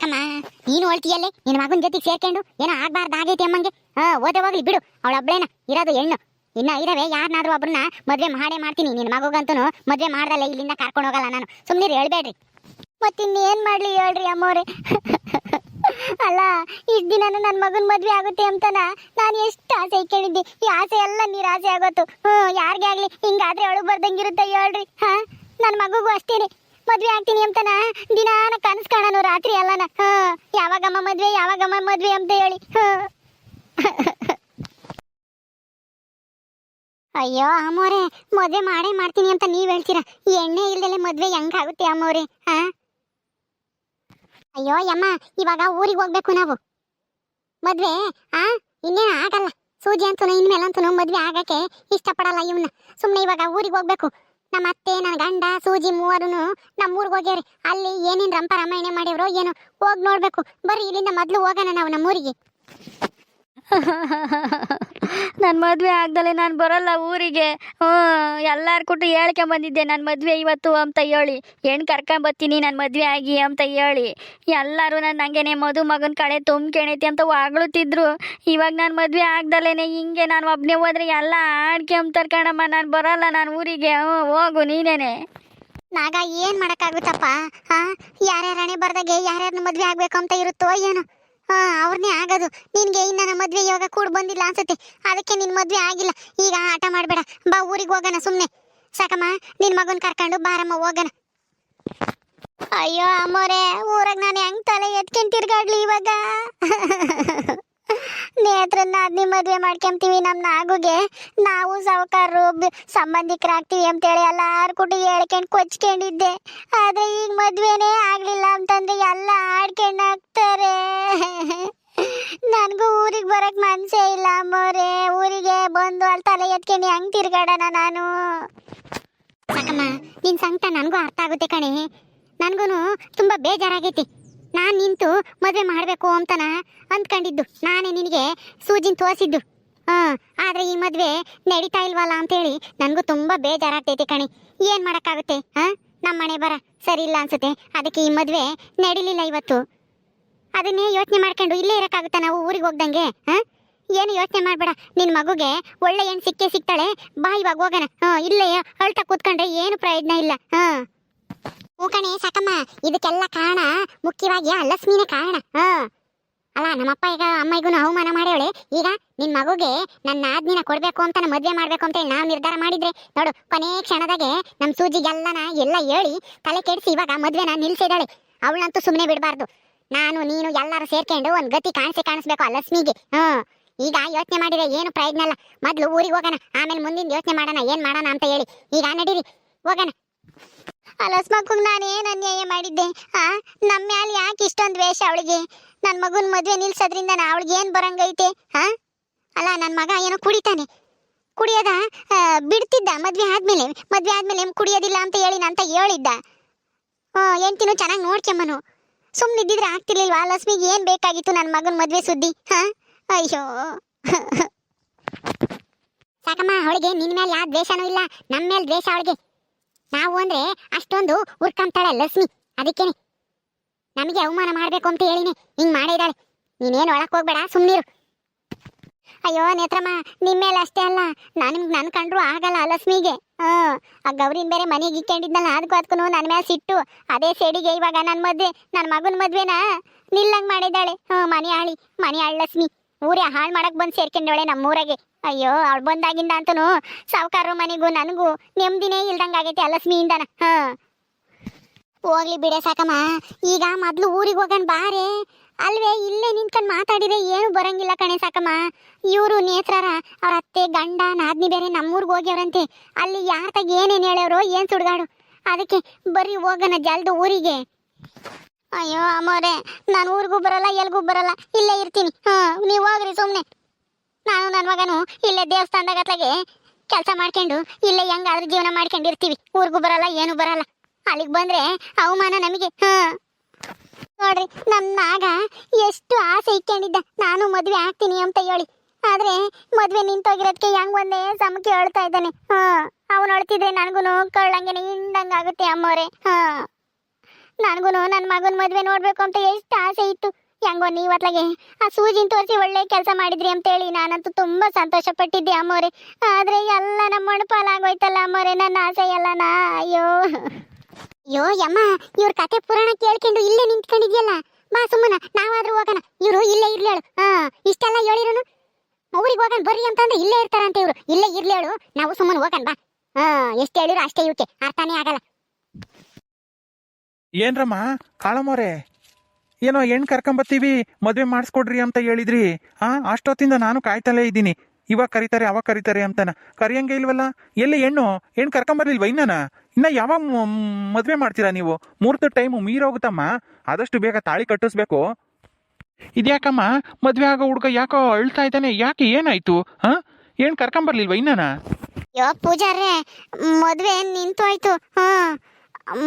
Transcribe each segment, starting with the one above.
ಸಾಕಮ್ಮ, ನೀನು ಹೊಳ್ತಿಯಲ್ಲೇ ನಿನ್ನ ಮಗನ ಜೊತೆಗೆ ಸೇರ್ಕೊಂಡು ಏನೋ ಆಗ್ಬಾರ್ದಾಗೈತಿ ಅಮ್ಮಂಗೆ. ಓದೆ ಹೋಗ್ಲಿ ಬಿಡು, ಅವಳೊಬ್ಳೇನ ಇರೋದು ಹೆಣ್ಣು. ಇನ್ನ ಇರವೆ ಯಾರನ್ನಾದ್ರೂ ಒಬ್ರನ್ನ ಮದ್ವೆ ಮಾಡೇ ಮಾಡ್ತೀನಿ. ನಿನ್ನ ಮಗಂತೂ ಮದ್ವೆ ಮಾಡ್ದಲ್ಲ ಇಲ್ಲಿಂದ ಕರ್ಕೊಂಡು ಹೋಗಲ್ಲ ನಾನು. ಸುಮ್ಮನೆ ಹೇಳ್ಬೇಡ್ರಿ. ಮತ್ತಿನ್ನೇನ್ ಮಾಡ್ಲಿ ಹೇಳ್ರಿ ಅಮ್ಮೋರೆ. ಅಲ್ಲ, ಇಷ್ಟು ದಿನ ನನ್ನ ಮಗನ ಮದ್ವೆ ಆಗುತ್ತೆ ಅಂತನ ನಾನು ಎಷ್ಟು ಆಸೆ ಕೇಳಿದ್ದೆ. ಈ ಆಸೆ ಎಲ್ಲ ನಿರಾಸೆ ಆಗೋತು. ಯಾರಿಗೆ ಆಗ್ಲಿ ಹಿಂಗಾದ್ರೆ ಅವಳು ಬರ್ದಂಗಿರುತ್ತೆ ಹೇಳ್ರಿ. ನನ್ನ ಮಗುಗೂ ಅಷ್ಟೇನೆ, ಮದ್ವೆ ಆಗ್ತೀನಿ ಅಂತನ ದಿನಾನ ಕನಸು ಕಾಣನು ರಾತ್ರಿ ಎಲ್ಲನ. ಯಾವಾಗಮ್ಮ ಮದ್ವೆ ಅಂತ ಹೇಳಿ. ಅಯ್ಯೋ ಅಮ್ಮೋರೆ, ಮದ್ವೆ ಮಾಡೇ ಮಾಡ್ತೀನಿ ಅಂತ ನೀವ್ ಹೇಳ್ತೀರಾ. ಎಣ್ಣೆ ಇಲ್ದಲೆ ಮದ್ವೆ ಹೆಂಗಾಗುತ್ತೆ ಅಮ್ಮೋರೆ? ಅಯ್ಯೋ ಯಮ್ಮ, ಇವಾಗ ಊರಿಗೆ ಹೋಗ್ಬೇಕು ನಾವು. ಮದ್ವೆ ಇನ್ನೇನು ಆಗಲ್ಲ. ಸೂಜಿ ಅಂತೂ ಇನ್ಮೇಲಂತೂ ಮದ್ವೆ ಆಗಕ್ಕೆ ಇಷ್ಟಪಡಲ್ಲ ಇವನ್ನ. ಸುಮ್ಮನೆ ಇವಾಗ ಊರಿಗೆ ಹೋಗ್ಬೇಕು. ನಮ್ಮ ಅತ್ತೆ, ನನ್ನ ಗಂಡ, ಸೂಜಿ ಮೂವರು ನಮ್ಮ ಊರಿಗೆ ಹೋಗ್ಯಾರಿ. ಅಲ್ಲಿ ಏನೇನು ರಂಪ ರಾಮಾಯಣ ಮಾಡಿವ್ರೋ ಏನೋ, ಹೋಗಿ ನೋಡ್ಬೇಕು. ಬರ್ರಿ ಇಲ್ಲಿಂದ ಮೊದಲು ಹೋಗೋಣ ನಾವು ನಮ್ಮೂರಿಗೆ. ನನ್ನ ಮದುವೆ ಆಗ್ದಲೆ ನಾನು ಬರೋಲ್ಲ ಊರಿಗೆ. ಎಲ್ಲಾರು ಕೊಟ್ಟು ಹೇಳ್ಕೊಂಬಂದಿದ್ದೆ ನನ್ನ ಮದುವೆ ಇವತ್ತು ಅಂತ ಹೇಳಿ. ಹೆಣ್ಣು ಕರ್ಕೊಂಬತ್ತೀನಿ ನನ್ನ ಮದುವೆ ಆಗಿ ಅಂತ ಹೇಳಿ. ಎಲ್ಲರೂ ನನ್ನ ಹಂಗೇನೆ ಮಗನ ಕಡೆ ತುಂಬ್ಕೆಣೈತಿ ಅಂತ ಹೊಗಳುತ್ತಿದ್ರು. ಇವಾಗ ನನ್ನ ಮದುವೆ ಆಗ್ದಲೇನೆ ಹಿಂಗೆ ನಾನು ಒಬ್ಬನೇ ಹೋದ್ರೆ ಎಲ್ಲ ಆಡ್ಕೊಂಬ್ತಾರೆ ಕಣಮ್ಮ. ನಾನು ಬರೋಲ್ಲ ನಾನು ಊರಿಗೆ. ಹೋಗು ನೀನೇನೆ. ನಾಗ ಏನು ಮಾಡೋಕ್ಕಾಗುತ್ತಪ್ಪ? ಯಾರ್ಯಾರಣೆ ಬರ್ದಾಗೆ ಯಾರ್ಯಾರನ್ನ ಮದುವೆ ಆಗ್ಬೇಕು ಅಂತ ಇರುತ್ತೋ ಏನೋ. ಅವ್ರನ್ನೇ ಆಗೋದು. ನಿನ್ಗೆ ಇನ್ನ ನಮ್ಮ ಮದ್ವೆ ಇವಾಗ ಕೂಡ ಬಂದಿಲ್ಲ ಅನ್ಸುತ್ತೆ, ಅದಕ್ಕೆ ನಿನ್ ಮದ್ವೆ ಆಗಿಲ್ಲ. ಈಗ ಆಟ ಮಾಡಬೇಡ, ಬಾ ಊರಿಗೆ ಹೋಗೋಣ ಸುಮ್ಮನೆ. ಸಾಕಮ್ಮ, ನಿನ್ ಮಗನ್ ಕರ್ಕೊಂಡು ಬಾರಮ್ಮ ಹೋಗೋಣ. ಅಯ್ಯೋ ಅಮ್ಮೋರೆ, ಊರಾಗ ನಾನು ಹೆಂಗ್ ತಲೆ ಎತ್ಕೊಂಡ್ ತಿರ್ಗಾಡ್ಲಿ ಇವಾಗ? ನೇತ್ರನ್ನ ಅದ್ನಿ ಮದ್ವೆ ಮಾಡ್ಕೊಂತೀವಿ. ನಮ್ಮ ನಾಗುಗೆ ನಾವು ಸಾವುಕಾರರು ಸಂಬಂಧಿಕರಾಗ್ತೀವಿ ಅಂತೇಳಿ ಎಲ್ಲಾರು ಕೂಡ ಹೇಳ್ಕೊಂಡು ಕೊಚ್ಕೊಂಡಿದ್ದೆ. ಆದ್ರೆ ಈಗ ಮದ್ವೆನೇ ಆಗ್ಲಿಲ್ಲ ಅಂತಂದ್ರೆ ಎಲ್ಲ ಆಡ್ಕೊಂಡು ಹಾಕ್ತಾರೆ. ನನ್ಗೂ ಊರಿಗೆ ಬರಕ್ ಮನ್ಸೇ ಇಲ್ಲ ಅಮ್ಮೋರೆ. ಊರಿಗೆ ಬಂದು ಅಲ್ಲಿ ತಲೆ ಎತ್ಕೊಂಡು ಹೆಂಗ್ ತಿರ್ಗಾಡೋಣ ನಾನು? ಸಾಕಮ್ಮ, ನಿನ್ ಸಂಕಟ ನನಗೂ ಅರ್ಥ ಆಗುತ್ತೆ ಕಣೆ. ನನ್ಗೂ ತುಂಬಾ ಬೇಜಾರಾಗೈತಿ. ನಾನು ನಿಂತು ಮದುವೆ ಮಾಡಬೇಕು ಅಂತನ ಅಂದ್ಕೊಂಡಿದ್ದು. ನಾನೇ ನಿನಗೆ ಸೂಜಿನ ತೋರಿಸಿದ್ದು. ಆದರೆ ಈ ಮದುವೆ ನಡೀತಾ ಇಲ್ವಲ್ಲ ಅಂತೇಳಿ ನನಗೂ ತುಂಬ ಬೇಜಾರಾಗ್ತೈತೆ ಕಣೆ. ಏನು ಮಾಡೋಕ್ಕಾಗುತ್ತೆ? ನಮ್ಮ ಮನೆ ಬರ ಸರಿ ಇಲ್ಲ ಅನ್ಸುತ್ತೆ, ಅದಕ್ಕೆ ಈ ಮದುವೆ ನಡೀಲಿಲ್ಲ ಇವತ್ತು. ಅದನ್ನೇ ಯೋಚನೆ ಮಾಡ್ಕೊಂಡು ಇಲ್ಲೇ ಇರೋಕ್ಕಾಗುತ್ತಾ ನಾವು ಊರಿಗೆ ಹೋಗ್ದಂಗೆ? ಏನು ಯೋಚನೆ ಮಾಡಬೇಡ. ನಿನ್ನ ಮಗುಗೆ ಒಳ್ಳೆ ಏನು ಸಿಗ್ತಾಳೆ. ಬಾ ಇವಾಗ ಹೋಗೋಣ. ಇಲ್ಲೇ ಅಳ್ತಾ ಕೂತ್ಕೊಂಡ್ರೆ ಏನು ಪ್ರಯೋಜನ ಇಲ್ಲ. ಕಣೆ ಸಾಕಮ್ಮ, ಇದಕ್ಕೆಲ್ಲ ಕಾರಣ ಮುಖ್ಯವಾಗಿ ಆ ಲಕ್ಷ್ಮಿನೇ ಕಾರಣ. ಅಲ್ಲ, ನಮ್ಮಪ್ಪ ಈಗ ಅಮ್ಮಗೂ ಅವಮಾನ ಮಾಡ್ಯವಳೆ. ಈಗ ನಿನ್ ಮಗುಗೆ ನನ್ನ ಆಜ್ಞೆನ ಕೊಡ್ಬೇಕು ಅಂತ ಮದ್ವೆ ಮಾಡ್ಬೇಕು ಅಂತ ನಾವು ನಿರ್ಧಾರ ಮಾಡಿದ್ರೆ ನೋಡು, ಕೊನೆ ಕ್ಷಣದಾಗೆ ನಮ್ ಸೂಜಿಗೆಲ್ಲನ ಎಲ್ಲ ಹೇಳಿ ತಲೆ ಕೆಡಿಸಿ ಇವಾಗ ಮದ್ವೆನ ನಿಲ್ಸಿದಾಳೆ. ಅವಳಂತೂ ಸುಮ್ಮನೆ ಬಿಡಬಾರ್ದು. ನಾನು ನೀನು ಎಲ್ಲರೂ ಸೇರ್ಕೊಂಡು ಒಂದ್ ಗತಿ ಕಾಣಿಸ್ಬೇಕು ಆ ಲಕ್ಷ್ಮಿಗೆ. ಈಗ ಯೋಚನೆ ಮಾಡಿದ್ರೆ ಏನು ಪ್ರಯೋಜನ ಇಲ್ಲ. ಮೊದ್ಲು ಊರಿಗೆ ಹೋಗೋಣ, ಆಮೇಲೆ ಮುಂದಿನ ಯೋಚನೆ ಮಾಡೋಣ ಏನ್ ಮಾಡೋಣ ಅಂತ ಹೇಳಿ. ಈಗ ನಡೀರಿ ಹೋಗೋಣ. ಅಲಸ್ಮಕ್ಕಂಗೆ ನಾನೇನು ಅನ್ಯಾಯ ಮಾಡಿದ್ದೆ? ನಮ್ಮ ಮ್ಯಾಲೆ ಯಾಕೆ ಇಷ್ಟೊಂದು ದ್ವೇಷ ಅವಳಿಗೆ? ನನ್ನ ಮಗನ ಮದುವೆ ನಿಲ್ಸೋದ್ರಿಂದ ಅವಳಿಗೆ ಏನು ಬರಂಗೈತೆ? ಅಲ್ಲ, ನನ್ನ ಮಗ ಏನೋ ಕುಡಿಯೋದ ಬಿಡ್ತಿದ್ದ ಮದ್ವೆ ಆದ್ಮೇಲೆ ಕುಡಿಯೋದಿಲ್ಲ ಅಂತ ಹೇಳಿದ್ದ. ಹೆಂಡ್ತಿನೂ ಚೆನ್ನಾಗಿ ನೋಡ್ಕೊಂಬನು. ಸುಮ್ಮನಿದ್ದಿದ್ರೆ ಆಗ್ತಿರ್ಲಿಲ್ವಾ? ಲಕ್ಷ್ಮಿಗೆ ಏನು ಬೇಕಾಗಿತ್ತು ನನ್ನ ಮಗನ ಮದುವೆ ಸುದ್ದಿ? ಅಯ್ಯೋ ಸಾಕಮ್ಮ, ಅವಳಿಗೆ ನಿನ್ನ ಮೇಲೆ ಯಾವ ದ್ವೇಷನೂ ಇಲ್ಲ, ನಮ್ಮ ಮೇಲೆ ದ್ವೇಷ ಅವಳಿಗೆ. ನಾವು ಅಂದ್ರೆ ಅಷ್ಟೊಂದು ಉರ್ಕೊಂತಾಳೆ ಲಕ್ಷ್ಮಿ. ಅದಕ್ಕೇನೆ ನಮಗೆ ಅವಮಾನ ಮಾಡ್ಬೇಕು ಅಂತ ಹೇಳಿನಿ ಹಿಂಗ್ ಮಾಡಿದಾಳೆ. ನೀನೇನು ಒಳಕ್ ಹೋಗ್ಬೇಡ, ಸುಮ್ನಿರು. ಅಯ್ಯೋ ನೇತ್ರಮ್ಮ, ನಿಮ್ಮೇಲೆ ಅಷ್ಟೇ ಅಲ್ಲ, ನನ್ ಕಂಡ್ರು ಆಗಲ್ಲ ಲಕ್ಷ್ಮಿಗೆ. ಆ ಗೌರಿನ ಬೇರೆ ಮನೆಗೆ ಇಕ್ಕೊಂಡಿದ್ನಲ್ಲ, ಅದಕ್ಕೂ ನನ್ನ ಮೇಲೆ ಸಿಟ್ಟು. ಅದೇ ಸೇಡಿಗೆ ಇವಾಗ ನನ್ನ ಮಗನ ಮದ್ವೆನ ನಿಲ್ಲಂಗ್ ಮಾಡಿದ್ದಾಳೆ. ಮನೆ ಆಳ್ ಲಕ್ಷ್ಮಿ ಊರೇ ಹಾಳು ಮಾಡಕ್ ಬಂದು ಸೇರ್ಕೊಂಡವಳೆ ನಮ್ಮೂರಾಗೆ. ಅಯ್ಯೋ, ಅವಳು ಬಂದಾಗಿಂದ ಅಂತೂ ಸಾವುಕಾರರು ಮನೆಗೂ ನನಗೂ ನೆಮ್ಮದಿನೇ ಇಲ್ದಂಗಾಗೈತೆ ಆ ಲಕ್ಷ್ಮಿಯಿಂದನ. ಹೋಗ್ಲಿ ಬಿಡೆ ಸಾಕಮ್ಮ, ಈಗ ಮೊದ್ಲು ಊರಿಗೆ ಹೋಗೋಣ ಬಾರೆ. ಅಲ್ವೇ ಇಲ್ಲೇ ನಿಂತ್ಕೊಂಡು ಮಾತಾಡಿದ್ರೆ ಏನು ಬರಂಗಿಲ್ಲ ಕಣೆ ಸಾಕಮ್ಮ. ಇವರು ನೇತ್ರರ ಅವ್ರ ಅತ್ತೆ ಗಂಡ ನಾದ್ನಿ ಬೇರೆ ನಮ್ಮೂರ್ಗೆ ಹೋಗ್ಯವ್ರಂತೆ. ಅಲ್ಲಿ ಯಾರ ತಾಗ ಏನೇನು ಹೇಳೋರು ಏನು ಸುಡ್ಗಾಡು. ಅದಕ್ಕೆ ಬರ್ರಿ ಹೋಗೋಣ ಜಲ್ದು ಊರಿಗೆ. ಅಯ್ಯೋ ಅಮ್ಮೋರೆ, ನಾನು ಊರಿಗೂ ಬರಲ್ಲ, ಎಲ್ಗೂ ಬರಲ್ಲ, ಇಲ್ಲೇ ಇರ್ತೀನಿ. ನೀವು ಹೋಗ್ರಿ ಸುಮ್ಮನೆ. ನಾನು ನನ್ನ ಮಗನು ಇಲ್ಲೇ ದೇವಸ್ಥಾನದಾಗ ಅತ್ಲಾಗೆ ಕೆಲಸ ಮಾಡ್ಕೊಂಡು ಇಲ್ಲೇ ಹೆಂಗಾದ್ರೂ ಜೀವನ ಮಾಡ್ಕೊಂಡಿರ್ತೀವಿ. ಊರಿಗೂ ಬರಲ್ಲ, ಏನು ಬರಲ್ಲ. ಅಲ್ಲಿಗೆ ಬಂದ್ರೆ ಅವಮಾನ ನಮಗೆ. ನೋಡ್ರಿ, ನಮ್ಮ ನಾಗ ಎಷ್ಟು ಆಸೆ ಇಟ್ಕೊಂಡಿದ್ದ ನಾನು ಮದ್ವೆ ಆಗ್ತೀನಿ ಅಂತ ಹೇಳಿ. ಆದ್ರೆ ಮದ್ವೆ ನಿಂತೋಗಿರೋದಕ್ಕೆ ಹೆಂಗ್ ಒಂದೇ ಸಮಕ್ಕೆ ಹೇಳ್ತಾ ಇದ್ದಾನೆ. ಅವನು ಅಳ್ತಿದ್ರೆ ನನಗೂ ಕಳ್ಳಂಗೆನೆ ಹಿಂಡಂಗಾಗುತ್ತೆ ಅಮ್ಮೋರೆ. ನನಗೂ ನನ್ನ ಮಗನ ಮದುವೆ ನೋಡ್ಬೇಕು ಅಂತ ಎಷ್ಟು ಆಸೆ ಇತ್ತು. ಹೆಂಗೋ ನೀವು ಅತ್ಲಾಗೆ ಆ ಸೂಜಿನ ತೋರಿಸಿ ಒಳ್ಳೆ ಕೆಲಸ ಮಾಡಿದ್ರಿ ಅಂತೇಳಿ ನಾನಂತೂ ತುಂಬಾ ಸಂತೋಷ ಪಟ್ಟಿದ್ದೆ ಅಮ್ಮೋರೆ. ಆದ್ರೆ ಎಲ್ಲ ನಮ್ಮ ಮಣಪಾಲಾಗೋಯ್ತಲ್ಲ ಅಮ್ಮೋರೆ, ನನ್ನ ಆಸೆ ಎಲ್ಲನಾ. ಅಯ್ಯೋ ಅಯ್ಯೋ ಯಮ್ಮ, ಇವ್ರ ಕತೆ ಪುರಾಣ ಕೇಳ್ಕೊಂಡು ಇಲ್ಲೇ ನಿಂತ್ಕೊಂಡಿದ್ಯಲ್ಲ, ಬಾ ಸುಮ್ಮನ ನಾವಾದ್ರೂ ಹೋಗೋಣ. ಇವ್ರು ಇಲ್ಲೇ ಇರ್ಲೇಳು. ಇಷ್ಟೆಲ್ಲ ಹೇಳಿರೋನು ಊರಿಗೆ ಹೋಗೋಣ ಬರ್ರಿ ಅಂತಂದ್ರೆ ಇಲ್ಲೇ ಇರ್ತಾರಂತೆ ಇವ್ರು. ಇಲ್ಲೇ ಇರ್ಲೇಳು, ನಾವು ಸುಮ್ಮನೆ ಹೋಗೋಣ ಬಾ. ಎಷ್ಟು ಹೇಳಿದ್ರು ಅಷ್ಟೇ, ಇವಕ್ಕೆ ಅರ್ಥನೇ ಆಗಲ್ಲ. ಏನ್ರಮ್ಮ ಕಾಳಮ್ಮೋರೆ, ಏನೋ ಹೆಣ್ಣು ಕರ್ಕೊಂಬತ್ತೀವಿ ಮದುವೆ ಮಾಡಿಸ್ಕೊಡ್ರಿ ಅಂತ ಹೇಳಿದ್ರಿ. ಅಷ್ಟೊತ್ತಿಂದ ನಾನು ಕಾಯ್ತಲೇ ಇದ್ದೀನಿ. ಇವಾಗ ಕರೀತಾರೆ ಅವಾಗ ಕರೀತಾರೆ ಅಂತಾನ, ಕರಿಯಂಗೆ ಇಲ್ವಲ್ಲ. ಎಲ್ಲಿ ಹೆಣ್ಣು ಕರ್ಕೊಂಬರ್ಲಿಲ್ವ ಇನ್ನ ಯಾವಾಗ ಮದುವೆ ಮಾಡ್ತೀರಾ ನೀವು? ಮುಹೂರ್ತ ಟೈಮು ಮೀರೋಗುತ್ತಮ್ಮ, ಆದಷ್ಟು ಬೇಗ ತಾಳಿ ಕಟ್ಟಿಸ್ಬೇಕು. ಇದ್ಯಾಕಮ್ಮ ಮದುವೆ ಆಗೋ ಹುಡುಗ ಯಾಕೋ ಅಳ್ತಾ ಇದ್ದಾನೆ, ಯಾಕೆ ಏನಾಯ್ತು? ಹೆಣ್ಣು ಕರ್ಕೊಂಬರ್ಲಿಲ್ವ ಅಯ್ಯೋ ಪೂಜಾರ್ರೆ, ಮದ್ವೆ ನಿಂತೋಯ್ತು.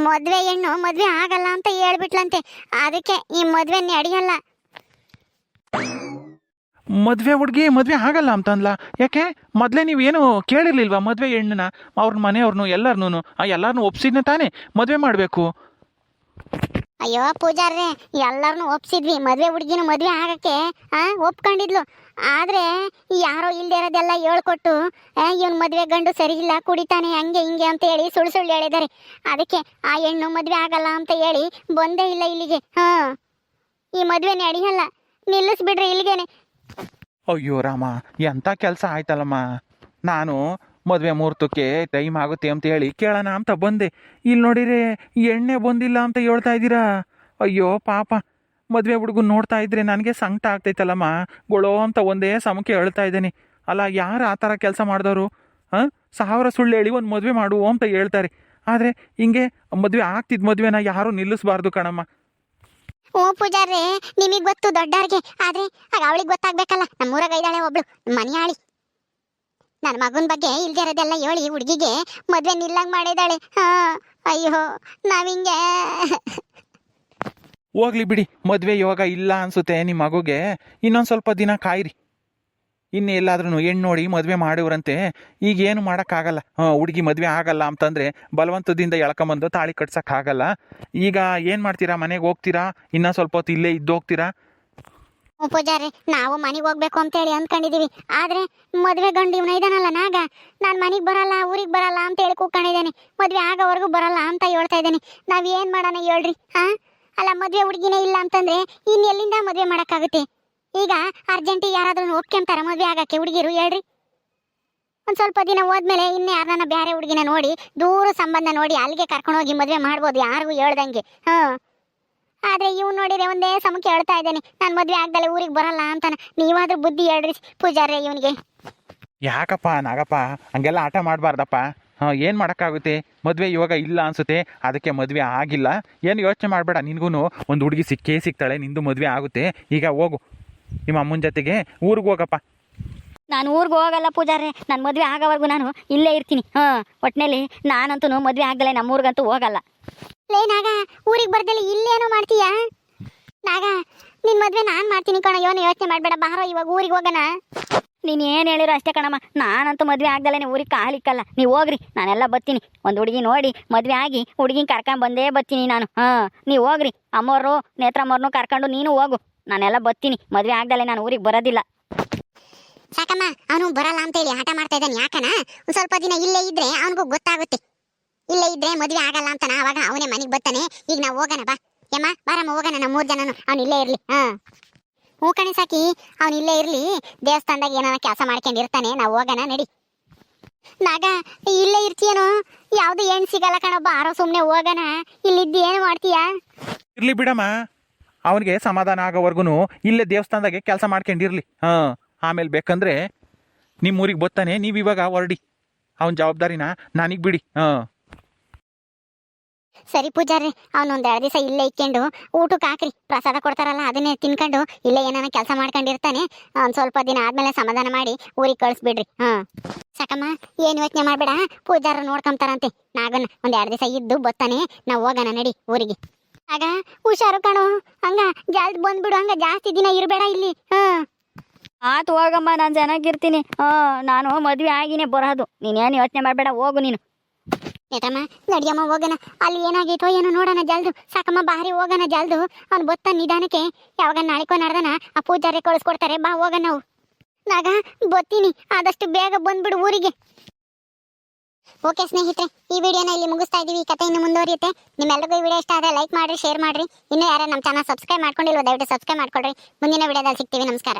ಮದ್ವೆ ಹೆಣ್ಣು ಮದ್ವೆ ಆಗಲ್ಲ ಅಂತ ಹೇಳ್ಬಿಟ್ಲಂತೆ, ಅದಕ್ಕೆ ಈ ಮದ್ವೆ ನಡೆಯಲ್ಲ. ಮದುವೆ ಹುಡುಗಿ ಮದುವೆ ಆಗಲ್ಲ ಅಂತಂದ್ಲ. ಯಾಕೆ ಮೊದಲೇ ನೀವೇನು ಕೇಳಿರ್ಲಿಲ್ವಾ ಮದುವೆ ಹೆಣ್ಣನ್ನ? ಅವ್ರ ಮನೆಯವ್ರನ್ನು ಎಲ್ಲಾರನ್ನೂ ಒಪ್ಸಿದ್ನ ತಾನೇ ಮದುವೆ ಮಾಡಬೇಕು? ಅಯ್ಯೋ ಪೂಜಾರ್ರೆ, ಎಲ್ಲರನ್ನೂ ಒಪ್ಸಿದ್ವಿ. ಮದ್ವೆ ಹುಡುಗಿನ ಮದ್ವೆ ಆಗಕ್ಕೆ ಒಪ್ಕೊಂಡಿದ್ಲು. ಆದ್ರೆ ಯಾರೋ ಇಲ್ದೇ ಇರೋದೆಲ್ಲ ಹೇಳ್ಕೊಟ್ಟು ಇವನ್ ಮದ್ವೆ ಗಂಡು ಸರಿ ಇಲ್ಲ, ಕುಡಿತಾನೆ, ಹಂಗೆ ಹಿಂಗೆ ಅಂತ ಹೇಳಿ ಸುಳ್ಳು ಸುಳ್ಳು ಹೇಳಿದಾರೆ. ಅದಕ್ಕೆ ಆ ಹೆಣ್ಣು ಮದ್ವೆ ಆಗಲ್ಲ ಅಂತ ಹೇಳಿ ಬಂದೇ ಇಲ್ಲ ಇಲ್ಲಿಗೆ. ಈ ಮದ್ವೆ ನಡೆಯಲ್ಲ, ನಿಲ್ಲಿಸ್ಬಿಡ್ರಿ ಇಲ್ಲಿಗೇನೆ. ಅಯ್ಯೋ ರಾಮ, ಎಂಥ ಕೆಲಸ ಆಯ್ತಲ್ಲಮ್ಮ. ನಾನು ಮದುವೆ ಮುಹೂರ್ತಕ್ಕೆ ಟೈಮ್ ಆಗುತ್ತೆ ಅಂತ ಹೇಳಿ ಕೇಳೋಣ ಅಂತ ಬಂದೆ. ಇಲ್ಲಿ ನೋಡಿರಿ ಎಣ್ಣೆ ಬಂದಿಲ್ಲ ಅಂತ ಹೇಳ್ತಾ ಇದ್ದೀರಾ. ಅಯ್ಯೋ ಪಾಪ, ಮದುವೆ ಹುಡುಗನ್ ನೋಡ್ತಾ ಇದ್ರೆ ನನಗೆ ಸಂಕಟ ಆಗ್ತೈತಲ್ಲಮ್ಮ. ಗೊಳೋ ಅಂತ ಒಂದೇ ಸಮಕ್ಕೆ ಹೇಳ್ತಾ ಇದ್ದೀನಿ. ಅಲ್ಲ, ಯಾರು ಆ ಥರ ಕೆಲಸ ಮಾಡಿದವರು? 1000 ಸುಳ್ಳು ಹೇಳಿ ಒಂದು ಮದುವೆ ಮಾಡು ಅಂತ ಹೇಳ್ತಾರೆ. ಆದರೆ ಹಿಂಗೆ ಮದುವೆ ಆಗ್ತಿದ್ದ ಮದುವೆನ ಯಾರೂ ನಿಲ್ಲಿಸ್ಬಾರ್ದು ಕಣಮ್ಮ. ಹ್ಞೂ ಪೂಜಾರ್ರೆ, ನಿಮಗೆ ಗೊತ್ತು ದೊಡ್ಡವ್ರಿಗೆ, ಆದ್ರೆ ಆಗ ಅವಳಿಗೆ ಗೊತ್ತಾಗ್ಬೇಕಲ್ಲ. ನಮ್ಮೂರಾಗ ಇದ್ದಾಳೆ ಒಬ್ಳು ಮನೆಯಾಳಿ, ನನ್ನ ಮಗನ ಬಗ್ಗೆ ಇಲ್ದೇ ಇರೋದೆಲ್ಲ ಹೇಳಿ ಹುಡುಗಿಗೆ ಮದ್ವೆ ನಿಲ್ಲಂಗ್ ಮಾಡಿದಾಳೆ. ಅಯ್ಯೋ ನಾವಿಂಗೆ. ಹೋಗ್ಲಿ ಬಿಡಿ, ಮದುವೆ ಯೋಗ ಇಲ್ಲ ಅನ್ಸುತ್ತೆ ನಿಮ್ಮ ಮಗುಗೆ. ಇನ್ನೊಂದು ಸ್ವಲ್ಪ ದಿನ ಕಾಯಿರಿ. ಇನ್ನು ಎಲ್ಲಾದ್ರೂ ಹೆಣ್ಣು ನೋಡಿ ಮದುವೆ ಮಾಡಿವ್ರಂತೆ. ಈಗ ಏನು ಮಾಡೋಕ್ಕಾಗಲ್ಲ. ಹುಡುಗಿ ಮದುವೆ ಆಗಲ್ಲ ಅಂತಂದರೆ ಬಲವಂತದಿಂದ ಎಳ್ಕೊಂಬಂದು ತಾಳಿ ಕಟ್ಸೋಕ್ಕಾಗಲ್ಲ. ಈಗ ಏನು ಮಾಡ್ತೀರಾ? ಮನೆಗೆ ಹೋಗ್ತೀರಾ? ಇನ್ನೂ ಸ್ವಲ್ಪ ಹೊತ್ತು ಇಲ್ಲೇ ಇದ್ದು ಹೋಗ್ತೀರಾ? ಪೂಜಾರಿ, ನಾವು ಮನೆಗೆ ಹೋಗ್ಬೇಕು ಅಂತೇಳಿ ಅಂದ್ಕೊಂಡಿದೀವಿ. ಆದ್ರೆ ಮದ್ವೆ ಗಂಡು ಇವನ ಇದಾನಲ್ಲ ನಾಗ, ನಾನು ಮನೆಗೆ ಬರಲ್ಲ, ಊರಿಗೆ ಬರಲ್ಲ ಅಂತ ಹೇಳಿ ಕೂತ್ಕೊಂಡಿದ್ದೇನೆ. ಮದ್ವೆ ಆಗೋವರೆಗೂ ಬರಲ್ಲ ಅಂತ ಹೇಳ್ತಾ ಇದ್ದೇನೆ. ನಾವ್ ಏನ್ ಮಾಡೋಣ ಹೇಳ್ರಿ? ಅಲ್ಲ, ಮದ್ವೆ ಹುಡುಗಿನೇ ಇಲ್ಲ ಅಂತಂದ್ರೆ ಇನ್ ಎಲ್ಲಿಂದ ಮದ್ವೆ ಮಾಡಕ್ಕಾಗುತ್ತೆ? ಈಗ ಅರ್ಜೆಂಟಿಗೆ ಯಾರಾದ್ರೂ ಒಪ್ಕೊಂತಾರ ಮದ್ವೆ ಆಗಕ್ಕೆ ಹುಡುಗಿರು? ಹೇಳ್ರಿ. ಒಂದ್ ಸ್ವಲ್ಪ ದಿನ ಹೋದ್ಮೇಲೆ ಇನ್ನೇ ಯಾರನ್ನ ಬೇರೆ ಹುಡುಗಿನ ನೋಡಿ, ದೂರ ಸಂಬಂಧ ನೋಡಿ ಅಲ್ಲಿಗೆ ಕರ್ಕೊಂಡೋಗಿ ಮದ್ವೆ ಮಾಡ್ಬೋದು, ಯಾರಿಗೂ ಹೇಳ್ದಂಗೆ. ಆದ್ರೆ ಇವ್ ನೋಡಿದ್ರೆ ಒಂದೇ ಸಮಕ್ಕೆ ಹೇಳ್ತಾ ಇದ್ದಾನೆ, ನಾನು ಮದ್ವೆ ಆಗ್ದಲೆ ಊರಿಗೆ ಬರಲ್ಲ ಅಂತಾನ. ನೀವಾದ್ರೂ ಬುದ್ಧಿ ಹೇಳ್ರಿ ಪೂಜಾರಿ ಇವನಿಗೆ. ಯಾಕಪ್ಪ ನಾಗಪ್ಪ, ಹಂಗೆಲ್ಲ ಆಟ ಮಾಡಬಾರ್ದಪ್ಪ. ಏನು ಮಾಡೋಕ್ಕಾಗುತ್ತೆ? ಮದುವೆ ಇವಾಗ ಇಲ್ಲ ಅನ್ಸುತ್ತೆ, ಅದಕ್ಕೆ ಮದುವೆ ಆಗಿಲ್ಲ. ಏನು ಯೋಚನೆ ಮಾಡಬೇಡ. ನಿನಗೂ ಒಂದು ಹುಡುಗಿ ಸಿಕ್ಕೇ ಸಿಗ್ತಾಳೆ, ನಿಂದು ಮದುವೆ ಆಗುತ್ತೆ. ಈಗ ಹೋಗು ನಿಮ್ಮ ಅಮ್ಮನ ಜೊತೆಗೆ ಊರಿಗೆ ಹೋಗಪ್ಪ. ನಾನು ಊರಿಗೆ ಹೋಗಲ್ಲ ಪೂಜಾರೆ, ನನ್ನ ಮದುವೆ ಆಗೋವರೆಗೂ ನಾನು ಇಲ್ಲೇ ಇರ್ತೀನಿ. ಒಟ್ಟಿನಲ್ಲಿ ನಾನಂತೂ ಮದುವೆ ಆಗಲೇ ನಮ್ಮೂರಿಗಂತೂ ಹೋಗಲ್ಲ. ಲೇ ನಾಗ, ಊರಿಗೆ ಬರ್ದಲ್ಲಿ ಇಲ್ಲೇನೋ ಮಾಡ್ತೀಯಾ? ನಾಗ, ನಿನ್ ಮದ್ವೆ ನಾನ್ ಮಾಡ್ತೀನಿ ಕಣ, ಏನು ಯೋಚನೆ ಮಾಡ್ಬೇಡ. ಬಾರೋ ಇವಾಗ ಊರಿಗೆ ಹೋಗೋಣ. ನೀನು ಏನು ಹೇಳಿರೋ ಅಷ್ಟೇ ಕಣಮ್ಮ, ನಾನಂತೂ ಮದುವೆ ಆಗ್ದಲೇ ಊರಿಗೆ ಕಾಲಿಕ್ಕಲ್ಲ. ನೀವು ಹೋಗ್ರಿ, ನಾನೆಲ್ಲ ಬರ್ತೀನಿ. ಒಂದು ಹುಡುಗಿ ನೋಡಿ ಮದುವೆ ಆಗಿ ಹುಡುಗಿನ ಕರ್ಕೊಂಡ್ಬಂದೇ ಬರ್ತೀನಿ ನಾನು. ನೀವು ಹೋಗ್ರಿ, ಅಮ್ಮೋರು ನೇತ್ರಮ್ಮವ್ರನ್ನೂ ಕರ್ಕೊಂಡು ನೀನು ಹೋಗು. ನಾನೆಲ್ಲ ಬರ್ತೀನಿ. ಮದುವೆ ಆಗ್ದಲೇ ನಾನು ಊರಿಗೆ ಬರೋದಿಲ್ಲ. ಸಾಕಮ್ಮ, ಅವನು ಬರಲ್ಲ ಅಂತೇಳಿ ಆಟ ಮಾಡ್ತಾ ಇದ್ದಾನೆ. ಯಾಕನ ಒಂದ್ ಸ್ವಲ್ಪ ದಿನ ಇಲ್ಲೇ ಇದ್ರೆ ಅವನಿಗೂ ಗೊತ್ತಾಗುತ್ತೆ. ಇಲ್ಲೇ ಇದ್ರೆ ಮದುವೆ ಆಗಲ್ಲ ಅಂತಾನ, ಅವಾಗ ಅವನೇ ಮನೆಗೆ ಬರ್ತಾನೆ. ಈಗ ನಾವು ಹೋಗೋಣ ಬಾ ಯಮ್ಮ, ಬಾರಮ್ಮ ಹೋಗೋಣ. ನಮ್ಮ 3 ಜನನು ಅವ್ನು ಇಲ್ಲೇ ಇರ್ಲಿ. ಹ್ಞೂ ಕಣೆ ಸಾಕಿ, ಅವ್ನು ಇಲ್ಲೇ ಇರ್ಲಿ. ದೇವಸ್ಥಾನದಾಗ ಏನಾರ ಕೆಲಸ ಮಾಡ್ಕೊಂಡಿರ್ತಾನೆ. ನಾವು ಹೋಗೋಣ ನಡಿ. ನಾಗ, ಇಲ್ಲೇ ಇರ್ತೀಯನೋ? ಯಾವ್ದು ಏನ್ ಸಿಗಲ್ಲ ಕಣ, ಬಾರೋ ಸುಮ್ನೆ ಹೋಗೋಣ. ಇಲ್ಲಿದ್ದು ಏನು ಮಾಡ್ತೀಯಾ? ಇರ್ಲಿ ಬಿಡಮ್ಮ, ಅವನಿಗೆ ಸಮಾಧಾನ ಆಗೋವರೆಗೂ ಇಲ್ಲೇ ದೇವಸ್ಥಾನದಾಗೆ ಕೆಲಸ ಮಾಡ್ಕೊಂಡಿರ್ಲಿ. ಆಮೇಲೆ ಬೇಕಂದ್ರೆ ನಿಮ್ಮ ಊರಿಗೆ ಬರ್ತಾನೆ. ನೀವು ಇವಾಗ ಹೊರಡಿ, ಅವನ ಜವಾಬ್ದಾರಿನ ನನಗೆ ಬಿಡಿ. ಸರಿ ಪೂಜಾರಿ, ಅವನೊಂದ್ 2 ದಿವಸ ಇಲ್ಲೇ ಇಕ್ಕೊಂಡು ಊಟಕ್ಕೆ ಹಾಕ್ರಿ. ಪ್ರಸಾದ ಕೊಡ್ತಾರಲ್ಲ ಅದನ್ನೇ ತಿನ್ಕೊಂಡು ಇಲ್ಲೇ ಏನಾನ ಕೆಲಸ ಮಾಡ್ಕೊಂಡಿರ್ತಾನೆ. ಒಂದ್ ಸ್ವಲ್ಪ ದಿನ ಆದ್ಮೇಲೆ ಸಮಾಧಾನ ಮಾಡಿ ಊರಿಗೆ ಕಳಿಸ್ಬಿಡ್ರಿ. ಸಾಕಮ್ಮ, ಏನ್ ಯೋಚನೆ ಮಾಡ್ಬೇಡ. ಪೂಜಾರ ನೋಡ್ಕೊಂತಾರಂತೆ. ನಾಗನ್ನ ಒಂದ್ 2 ದಿವಸ ಇದ್ದು ಬರ್ತಾನೆ. ನಾವು ಹೋಗೋಣ ನಡಿ ಊರಿಗೆ. ಆಗ ಹುಷಾರು ಕಣೋ, ಹಂಗ ಜಲ್ದಿ ಬಂದ್ಬಿಡು. ಹಂಗ ಜಾಸ್ತಿ ದಿನ ಇರಬೇಡ ಇಲ್ಲಿ. ಆತು ಹೋಗಮ್ಮ, ನಾನು ಚೆನ್ನಾಗಿರ್ತೀನಿ. ನಾನು ಮದುವೆ ಆಗಿನೇ ಬರೋದು. ನೀನೇನು ಯೋಚನೆ ಮಾಡಬೇಡ, ಹೋಗು ನೀನು. ನೇತ್ರಮ್ಮ ನಡಿಯಮ್ಮ ಹೋಗೋಣ. ಅಲ್ಲಿ ಏನಾಗೈತೋ ಏನೋ ನೋಡೋಣ ಜಲ್ದು. ಸಾಕಮ್ಮ ಬಾರಿ ಹೋಗೋಣ ಜಲ್ದು. ಅವ್ನು ಬತ್ತ ನಿಧಾನಕ್ಕೆ ಯಾವಾಗ ನಾಳಿಕೋ ನಾಡ್ದನ ಆ ಪೂಜಾರಿ ಕಳಿಸ್ಕೊಡ್ತಾರೆ. ಬಾ ಹೋಗೋಣ ನಾವು. ನಾಗ ಬತ್ತೀನಿ, ಆದಷ್ಟು ಬೇಗ ಬಂದ್ಬಿಡು ಊರಿಗೆ. ಓಕೆ ಸ್ನೇಹಿತರೆ, ಈ ವಿಡಿಯೋನ ಇಲ್ಲಿ ಮುಗಿಸ್ತಾ ಇದೀವಿ. ಈ ಕಥೆ ಇನ್ನು ಮುಂದುವರಿಯುತ್ತೆ. ನಿಮ್ಮೆಲ್ಲರಿಗೂ ಈ ವಿಡಿಯೋ ಇಷ್ಟ ಆದರೆ ಲೈಕ್ ಮಾಡಿರಿ, ಶೇರ್ ಮಾಡಿರಿ. ಇನ್ನೂ ಯಾರು ನಮ್ಮ ಚಾನಲ್ ಸಬ್ಸ್ಕ್ರೈಬ್ ಮಾಡ್ಕೊಂಡಿಲ್ವೋ ದಯವಿಟ್ಟು ಸಬ್ಸ್ಕ್ರೈಬ್ ಮಾಡ್ಕೊಳ್ರಿ. ಮುಂದಿನ ವಿಡಿಯೋದಲ್ಲಿ ಸಿಗ್ತೀವಿ. ನಮಸ್ಕಾರ.